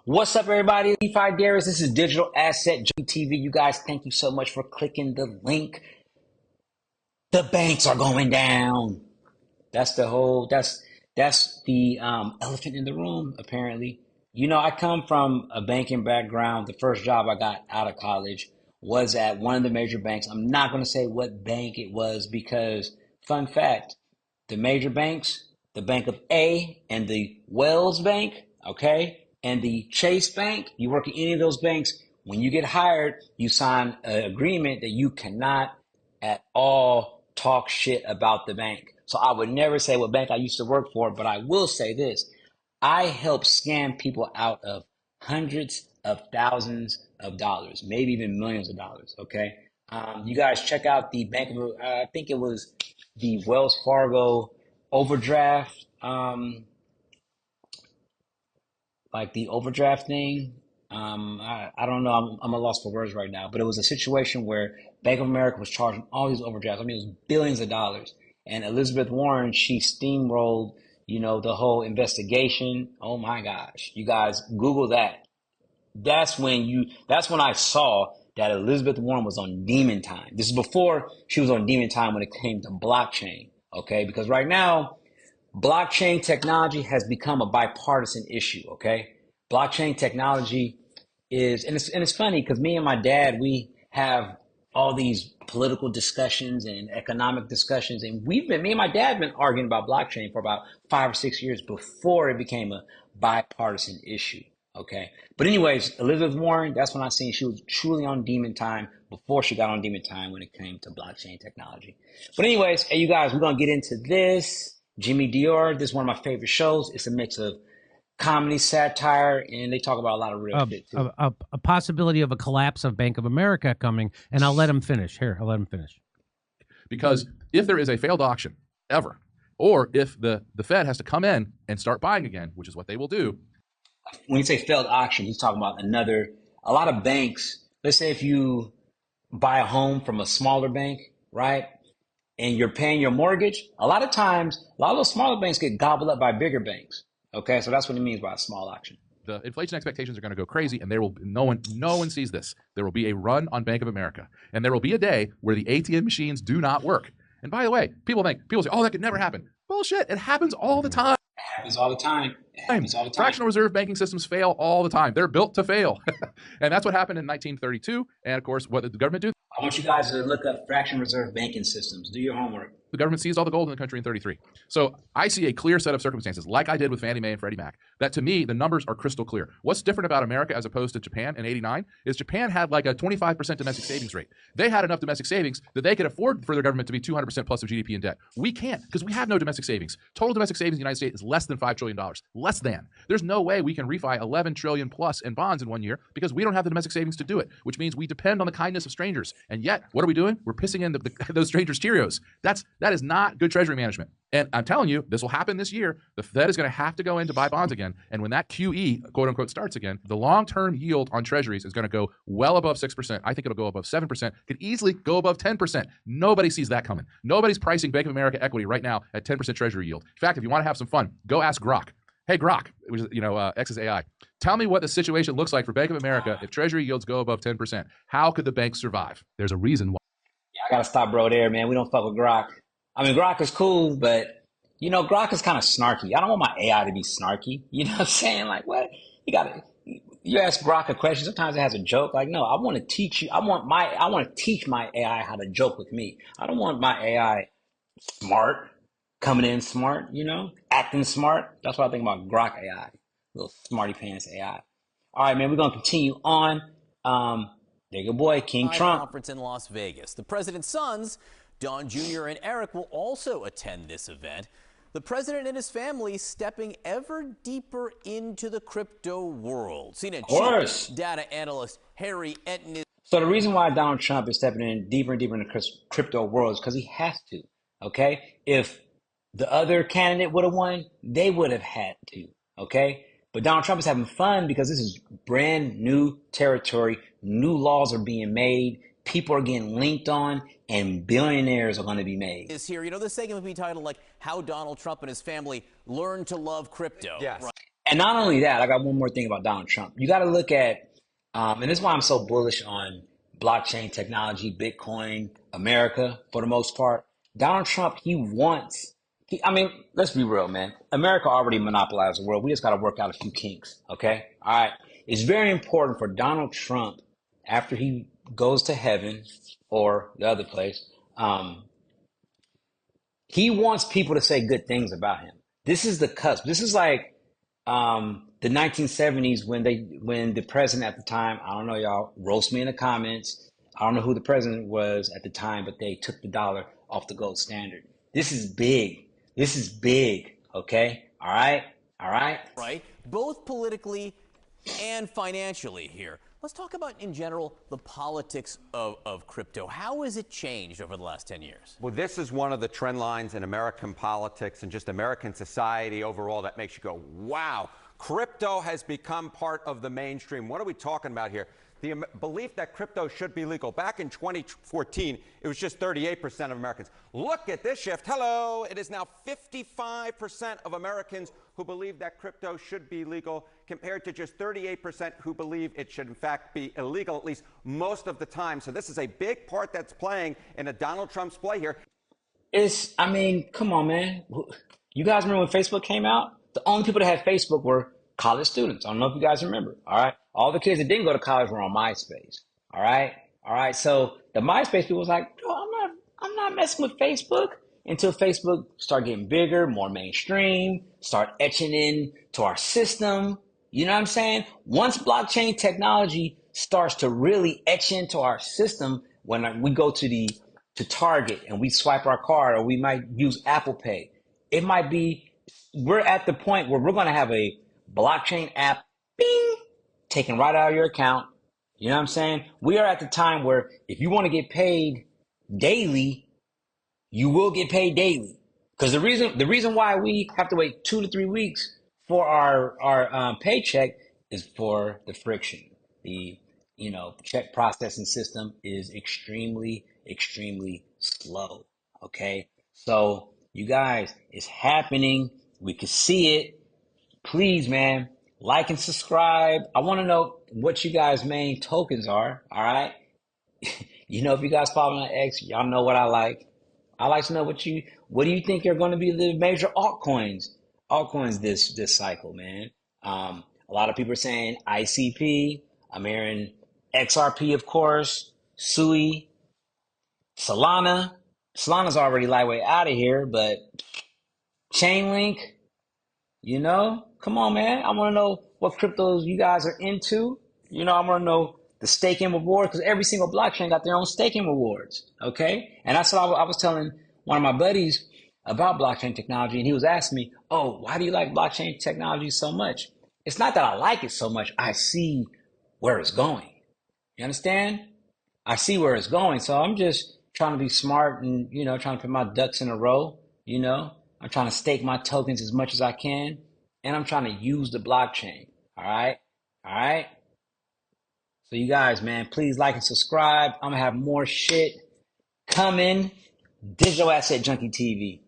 What's up, everybody? DeFi Darius. This is Digital Asset GTV. You guys, thank you so much for clicking the link. The banks are going down. That's the elephant in the room, apparently. You know, I come from a banking background. The first job I got out of college was at one of the major banks. I'm not going to say what bank it was because, fun fact, the major banks, the Bank of A and the Wells Bank, okay, and the Chase Bank, you work at any of those banks, when you get hired, you sign an agreement that you cannot at all talk shit about the bank. So I would never say what bank I used to work for, but I will say this. I help scam people out of hundreds of thousands of dollars, maybe even millions of dollars. Okay. You guys check out the Bank of, I think it was the Wells Fargo overdraft, like the overdraft thing. I don't know. I'm a loss for words right now, but it was a situation where Bank of America was charging all these overdrafts. I mean, it was billions of dollars. And Elizabeth Warren, she steamrolled, the whole investigation. Oh my gosh. You guys Google that. That's when I saw that Elizabeth Warren was on demon time. This is before she was on demon time when it came to blockchain. Okay. Because right now, blockchain technology has become a bipartisan issue. Okay. Blockchain technology and it's funny because me and my dad, we have all these political discussions and economic discussions, and me and my dad have been arguing about blockchain for about 5 or 6 years before it became a bipartisan issue. Okay, but anyways, Elizabeth Warren, that's when I seen she was truly on demon time before she got on demon time when it came to blockchain technology. But anyways, hey, you guys, we're gonna get into this. Jimmy Dior, this is one of my favorite shows. It's a mix of comedy, satire, and they talk about a lot of real shit too. A possibility of a collapse of Bank of America coming, and I'll let him finish. I'll let him finish. Because if there is a failed auction ever, or if the Fed has to come in and start buying again, which is what they will do. When you say failed auction, he's talking about a lot of banks. Let's say if you buy a home from a smaller bank, right? And you're paying your mortgage, a lot of times, a lot of those smaller banks get gobbled up by bigger banks. Okay, so that's what it means by a small auction. The inflation expectations are going to go crazy, and no one sees this. There will be a run on Bank of America, and there will be a day where the ATM machines do not work. And by the way, people say, "Oh, that could never happen." Bullshit! It happens all the time. It happens all the time. Fractional reserve banking systems fail all the time. They're built to fail, and that's what happened in 1932. And of course, what did the government do? I want you guys to look up fractional reserve banking systems. Do your homework. The government seized all the gold in the country in 33. So I see a clear set of circumstances, like I did with Fannie Mae and Freddie Mac, that to me, the numbers are crystal clear. What's different about America as opposed to Japan in 89 is Japan had like a 25% domestic savings rate. They had enough domestic savings that they could afford for their government to be 200% plus of GDP in debt. We can't because we have no domestic savings. Total domestic savings in the United States is less than $5 trillion. Less than. There's no way we can refi 11 trillion plus in bonds in 1 year because we don't have the domestic savings to do it, which means we depend on the kindness of strangers. And yet, what are we doing? We're pissing in those strangers' Cheerios. That is not good treasury management. And I'm telling you, this will happen this year. The Fed is going to have to go in to buy bonds again. And when that QE, quote unquote, starts again, the long-term yield on treasuries is going to go well above 6%. I think it'll go above 7%. Could easily go above 10%. Nobody sees that coming. Nobody's pricing Bank of America equity right now at 10% treasury yield. In fact, if you want to have some fun, go ask Grok. Hey, Grok, which is, X's AI. Tell me what the situation looks like for Bank of America if treasury yields go above 10%. How could the bank survive? There's a reason why. Yeah, I got to stop bro there, man. We don't fuck with Grok. I mean, Grok is cool, but, Grok is kind of snarky. I don't want my AI to be snarky. You know what I'm saying? Like, what? You ask Grok a question, sometimes it has a joke. Like, no, I want to teach you. I want to teach my AI how to joke with me. I don't want my AI smart, coming in smart, acting smart. That's what I think about Grok AI, little smarty pants AI. All right, man, we're going to continue on. There you go, boy, King Trump. Conference in Las Vegas. The president's sons, Don Jr. and Eric, will also attend this event. The president and his family stepping ever deeper into the crypto world. CNN chief data analyst Harry Enton. So the reason why Donald Trump is stepping in deeper and deeper in the crypto world is because he has to. Okay, if the other candidate would have won, they would have had to. Okay, but Donald Trump is having fun because this is brand new territory. New laws are being made. People are getting linked on, and billionaires are going to be made. Is here, this segment would be titled like "How Donald Trump and His Family Learned to Love Crypto." Yes. Right. And not only that, I got one more thing about Donald Trump. You got to look at, and this is why I'm so bullish on blockchain technology, Bitcoin, America, for the most part. Donald Trump, I mean, let's be real, man. America already monopolized the world. We just got to work out a few kinks, okay? All right. It's very important for Donald Trump, after he goes to heaven or the other place, he wants people to say good things about him. This is the cusp. This is like the 1970s when the president at the time, I don't know, y'all roast me in the comments. I don't know who the president was at the time, but they took the dollar off the gold standard. This is big. This is big. Okay. All right. All right. Right? Both politically and financially here. Let's talk about, in general, the politics of crypto. How has it changed over the last 10 years? Well, this is one of the trend lines in American politics and just American society overall that makes you go, wow, crypto has become part of the mainstream. What are we talking about here? The belief that crypto should be legal. Back in 2014, it was just 38% of Americans. Look at this shift. Hello. It is now 55% of Americans who believe that crypto should be legal, compared to just 38% who believe it should, in fact, be illegal, at least most of the time. So this is a big part that's playing in a Donald Trump's play here. I mean, come on, man. You guys remember when Facebook came out? The only people that had Facebook were college students. I don't know if you guys remember. All right. All the kids that didn't go to college were on MySpace. All right. All right. So the MySpace people was like, no, I'm not messing with Facebook, until Facebook started getting bigger, more mainstream, start etching in to our system. You know what I'm saying? Once blockchain technology starts to really etch into our system, when we go to Target and we swipe our card, or we might use Apple Pay, we're at the point where we're going to have a blockchain app, bing, taken right out of your account. You know what I'm saying? We are at the time where if you want to get paid daily, you will get paid daily. Because the reason why we have to wait 2 to 3 weeks for our paycheck is for the friction. The check processing system is extremely slow. Okay, so you guys, it's happening. We can see it. Please, man, like and subscribe. I want to know what you guys' main tokens are. All right. If you guys follow me on X, y'all know what I like. I like to know what do you think are going to be the major altcoins this cycle, man. A lot of people are saying ICP. I'm hearing XRP, of course, SUI, Solana. Solana's already lightweight out of here, but Chainlink, come on, man. I want to know what cryptos you guys are into. I want to know the staking reward, because every single blockchain got their own staking rewards. Okay. And that's what I was telling one of my buddies about blockchain technology. And he was asking me, oh, why do you like blockchain technology so much? It's not that I like it so much. I see where it's going. You understand? I see where it's going. So I'm just trying to be smart and, trying to put my ducks in a row. I'm trying to stake my tokens as much as I can. And I'm trying to use the blockchain. All right. All right. So you guys, man, please like and subscribe. I'm going to have more shit coming. Digital Asset Junkie TV.